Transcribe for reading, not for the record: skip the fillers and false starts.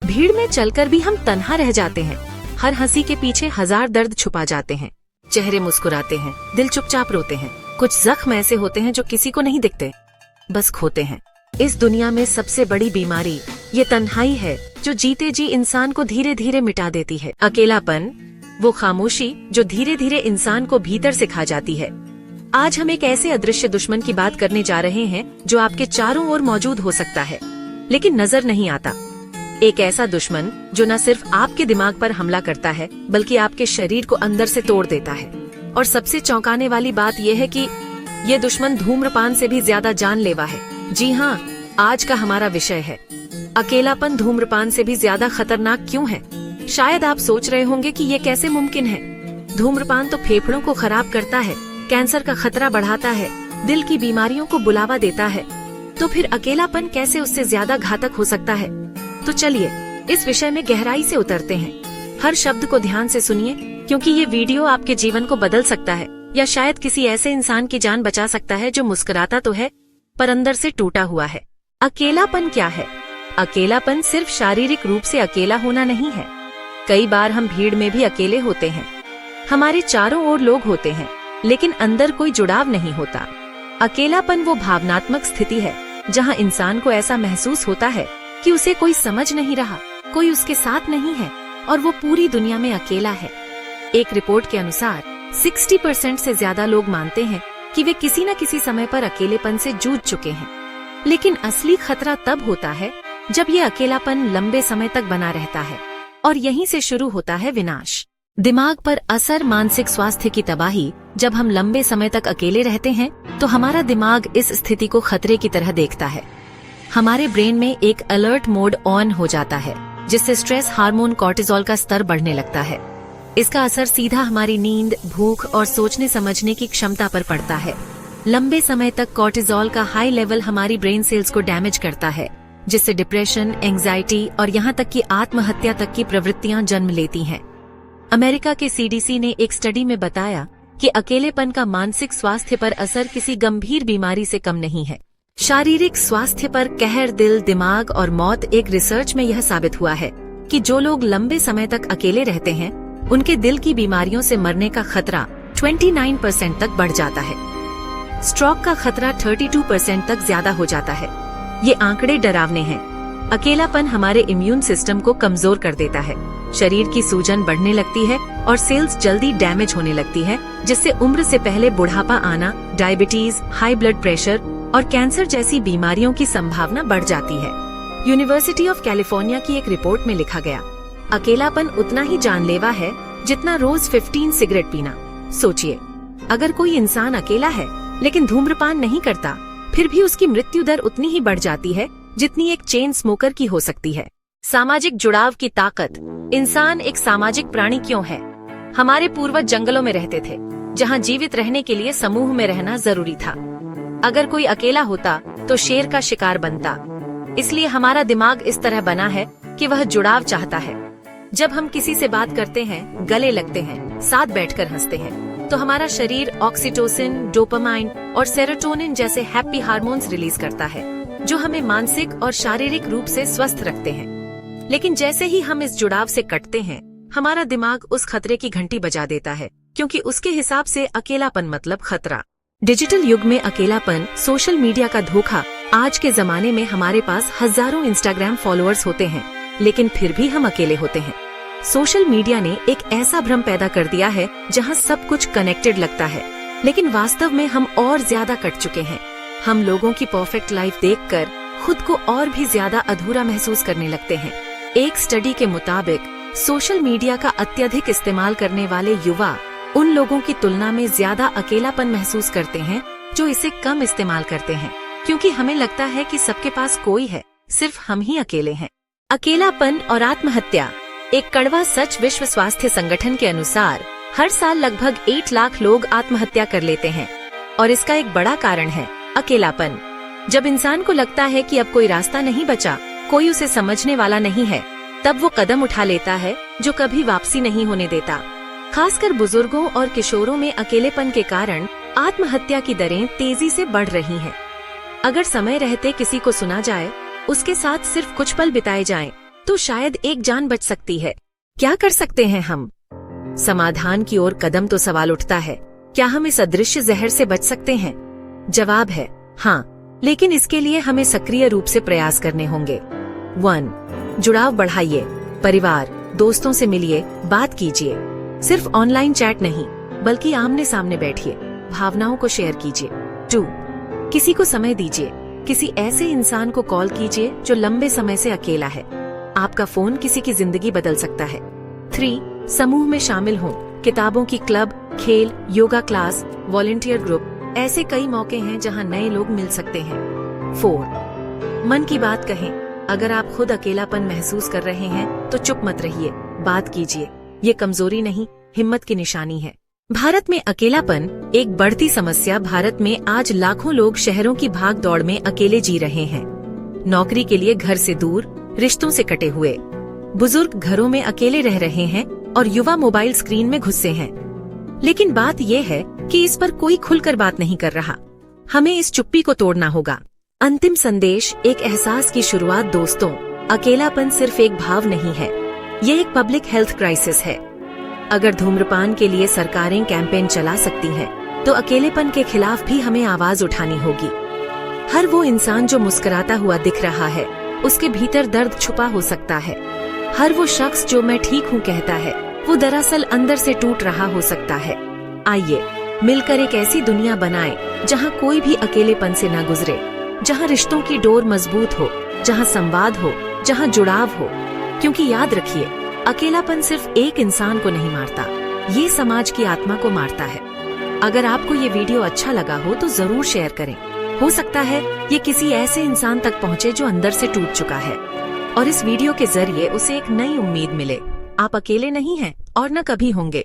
भीड़ में चलकर भी हम तन्हा रह जाते हैं। हर हंसी के पीछे हजार दर्द छुपा जाते हैं। चेहरे मुस्कुराते हैं, दिल चुपचाप रोते हैं। कुछ जख्म ऐसे होते हैं जो किसी को नहीं दिखते, बस खोते हैं। इस दुनिया में सबसे बड़ी बीमारी ये तन्हाई है, जो जीते जी इंसान को धीरे धीरे मिटा देती है। अकेलापन, वो खामोशी जो धीरे धीरे इंसान को भीतर से खा जाती है। आज हम एक ऐसे अदृश्य दुश्मन की बात करने जा रहे हैं जो आपके चारों ओर मौजूद हो सकता है, लेकिन नजर नहीं आता। एक ऐसा दुश्मन जो न सिर्फ आपके दिमाग पर हमला करता है, बल्कि आपके शरीर को अंदर से तोड़ देता है। और सबसे चौंकाने वाली बात यह है कि ये दुश्मन धूम्रपान से भी ज्यादा जानलेवा है। जी हाँ, आज का हमारा विषय है अकेलापन धूम्रपान से भी ज्यादा खतरनाक क्यों है। शायद आप सोच रहे होंगे कि ये कैसे मुमकिन है। धूम्रपान तो फेफड़ों को खराब करता है, कैंसर का खतरा बढ़ाता है, दिल की बीमारियों को बुलावा देता है, तो फिर अकेलापन कैसे उससे ज्यादा घातक हो सकता है। तो चलिए इस विषय में गहराई से उतरते हैं। हर शब्द को ध्यान से सुनिए, क्योंकि ये वीडियो आपके जीवन को बदल सकता है, या शायद किसी ऐसे इंसान की जान बचा सकता है जो मुस्कुराता तो है पर अंदर से टूटा हुआ है। अकेलापन क्या है? अकेलापन सिर्फ शारीरिक रूप से अकेला होना नहीं है। कई बार हम भीड़ में भी अकेले होते हैं। हमारे चारों ओर लोग होते हैं, लेकिन अंदर कोई जुड़ाव नहीं होता। अकेलापन वो भावनात्मक स्थिति है जहां इंसान को ऐसा महसूस होता है कि उसे कोई समझ नहीं रहा, कोई उसके साथ नहीं है और वो पूरी दुनिया में अकेला है। एक रिपोर्ट के अनुसार 60% से ज्यादा लोग मानते हैं कि वे किसी न किसी समय पर अकेलेपन से जूझ चुके हैं। लेकिन असली खतरा तब होता है जब ये अकेलापन लंबे समय तक बना रहता है, और यहीं से शुरू होता है विनाश। दिमाग पर असर, मानसिक स्वास्थ्य की तबाही। जब हम लंबे समय तक अकेले रहते हैं तो हमारा दिमाग इस स्थिति को खतरे की तरह देखता है। हमारे ब्रेन में एक अलर्ट मोड ऑन हो जाता है, जिससे स्ट्रेस हार्मोन कॉर्टिसोल का स्तर बढ़ने लगता है। इसका असर सीधा हमारी नींद, भूख और सोचने समझने की क्षमता पर पड़ता है। लंबे समय तक कॉर्टिसोल का हाई लेवल हमारी ब्रेन सेल्स को डैमेज करता है, जिससे डिप्रेशन, एंजाइटी और यहाँ तक कि आत्महत्या तक की प्रवृत्तियां जन्म लेती हैं। अमेरिका के CDC ने एक स्टडी में बताया कि अकेलेपन का मानसिक स्वास्थ्य पर असर किसी गंभीर बीमारी से कम नहीं है। शारीरिक स्वास्थ्य पर कहर, दिल, दिमाग और मौत। एक रिसर्च में यह साबित हुआ है कि जो लोग लंबे समय तक अकेले रहते हैं, उनके दिल की बीमारियों से मरने का खतरा 29% तक बढ़ जाता है। स्ट्रोक का खतरा 32% तक ज्यादा हो जाता है। ये आंकड़े डरावने हैं। अकेलापन हमारे इम्यून सिस्टम को कमजोर कर देता है। शरीर की सूजन बढ़ने लगती है और सेल्स जल्दी डैमेज होने लगती है, जिससे उम्र से पहले बुढ़ापा आना, डायबिटीज, हाई ब्लड प्रेशर और कैंसर जैसी बीमारियों की संभावना बढ़ जाती है। यूनिवर्सिटी ऑफ कैलिफोर्निया की एक रिपोर्ट में लिखा गया, अकेलापन उतना ही जानलेवा है जितना रोज 15 सिगरेट पीना। सोचिए, अगर कोई इंसान अकेला है लेकिन धूम्रपान नहीं करता, फिर भी उसकी मृत्यु दर उतनी ही बढ़ जाती है जितनी एक चेन स्मोकर की हो सकती है। सामाजिक जुड़ाव की ताकत। इंसान एक सामाजिक प्राणी क्यों है? हमारे पूर्वज जंगलों में रहते थे, जहां जीवित रहने के लिए समूह में रहना जरूरी था। अगर कोई अकेला होता तो शेर का शिकार बनता। इसलिए हमारा दिमाग इस तरह बना है कि वह जुड़ाव चाहता है। जब हम किसी से बात करते हैं, गले लगते हैं, साथ बैठकर हंसते हैं, तो हमारा शरीर ऑक्सीटोसिन, डोपामाइन और सेरोटोनिन जैसे हैप्पी हार्मोन्स रिलीज करता है, जो हमें मानसिक और शारीरिक रूप से स्वस्थ रखते हैं। लेकिन जैसे ही हम इस जुड़ाव से कटते हैं, हमारा दिमाग उस खतरे की घंटी बजा देता है, क्योंकि उसके हिसाब से अकेलापन मतलब खतरा। डिजिटल युग में अकेलापन, सोशल मीडिया का धोखा। आज के जमाने में हमारे पास हजारों इंस्टाग्राम फॉलोअर्स होते हैं, लेकिन फिर भी हम अकेले होते हैं। सोशल मीडिया ने एक ऐसा भ्रम पैदा कर दिया है जहां सब कुछ कनेक्टेड लगता है, लेकिन वास्तव में हम और ज्यादा कट चुके हैं। हम लोगों की परफेक्ट लाइफ देखकर खुद को और भी ज्यादा अधूरा महसूस करने लगते हैं। एक स्टडी के मुताबिक सोशल मीडिया का अत्यधिक इस्तेमाल करने वाले युवा उन लोगों की तुलना में ज्यादा अकेलापन महसूस करते हैं जो इसे कम इस्तेमाल करते हैं, क्योंकि हमें लगता है कि सबके पास कोई है, सिर्फ हम ही अकेले हैं। अकेलापन और आत्महत्या। एक कड़वा सच। विश्व स्वास्थ्य संगठन के अनुसार हर साल लगभग 8 लाख लोग आत्महत्या कर लेते हैं, और इसका एक बड़ा कारण है अकेलापन। जब इंसान को लगता है कि अब कोई रास्ता नहीं बचा, कोई उसे समझने वाला नहीं है, तब वो कदम उठा लेता है जो कभी वापसी नहीं होने देता। खासकर बुजुर्गों और किशोरों में अकेलेपन के कारण आत्महत्या की दरें तेजी से बढ़ रही हैं। अगर समय रहते किसी को सुना जाए, उसके साथ सिर्फ कुछ पल बिताए जाएं, तो शायद एक जान बच सकती है। क्या कर सकते हैं हम? समाधान की ओर कदम तो सवाल उठता है, क्या हम इस अदृश्य जहर से बच सकते हैं? जवाब है हाँ, लेकिन इसके लिए हमें सक्रिय रूप से प्रयास करने होंगे। 1. जुड़ाव बढ़ाइए। परिवार, दोस्तों से मिलिए, बात कीजिए। सिर्फ ऑनलाइन चैट नहीं, बल्कि आमने सामने बैठिए, भावनाओं को शेयर कीजिए। 2. किसी को समय दीजिए। किसी ऐसे इंसान को कॉल कीजिए जो लंबे समय से अकेला है। आपका फोन किसी की जिंदगी बदल सकता है। 3. समूह में शामिल हों। किताबों की क्लब, खेल, योगा क्लास, वॉलंटियर ग्रुप, ऐसे कई मौके हैं जहां नए लोग मिल सकते हैं। 4. मन की बात कहें। अगर आप खुद अकेलापन महसूस कर रहे हैं तो चुप मत रहिए, बात कीजिए। ये कमजोरी नहीं, हिम्मत की निशानी है। भारत में अकेलापन एक बढ़ती समस्या। भारत में आज लाखों लोग शहरों की भाग दौड़ में अकेले जी रहे हैं। नौकरी के लिए घर से दूर, रिश्तों से कटे हुए। बुजुर्ग घरों में अकेले रह रहे हैं और युवा मोबाइल स्क्रीन में घुसे हैं। लेकिन बात यह है कि इस पर कोई खुलकर बात नहीं कर रहा। हमें इस चुप्पी को तोड़ना होगा। अंतिम संदेश, एक एहसास की शुरुआत। दोस्तों, अकेलापन सिर्फ एक भाव नहीं है, ये एक पब्लिक हेल्थ क्राइसिस है। अगर धूम्रपान के लिए सरकारें कैंपेन चला सकती हैं, तो अकेलेपन के खिलाफ भी हमें आवाज उठानी होगी। हर वो इंसान जो मुस्कुराता हुआ दिख रहा है, उसके भीतर दर्द छुपा हो सकता है। हर वो शख्स जो मैं ठीक हूँ कहता है, वो दरअसल अंदर से टूट रहा हो सकता है। आइए मिलकर एक ऐसी दुनिया बनाएं जहाँ कोई भी अकेलेपन से न गुजरे, जहाँ रिश्तों की डोर मजबूत हो, जहाँ संवाद हो, जहाँ जुड़ाव हो। क्योंकि याद रखिए, अकेलापन सिर्फ एक इंसान को नहीं मारता, ये समाज की आत्मा को मारता है। अगर आपको ये वीडियो अच्छा लगा हो तो जरूर शेयर करें। हो सकता है ये किसी ऐसे इंसान तक पहुँचे जो अंदर से टूट चुका है, और इस वीडियो के जरिए उसे एक नई उम्मीद मिले। आप अकेले नहीं हैं और न कभी होंगे।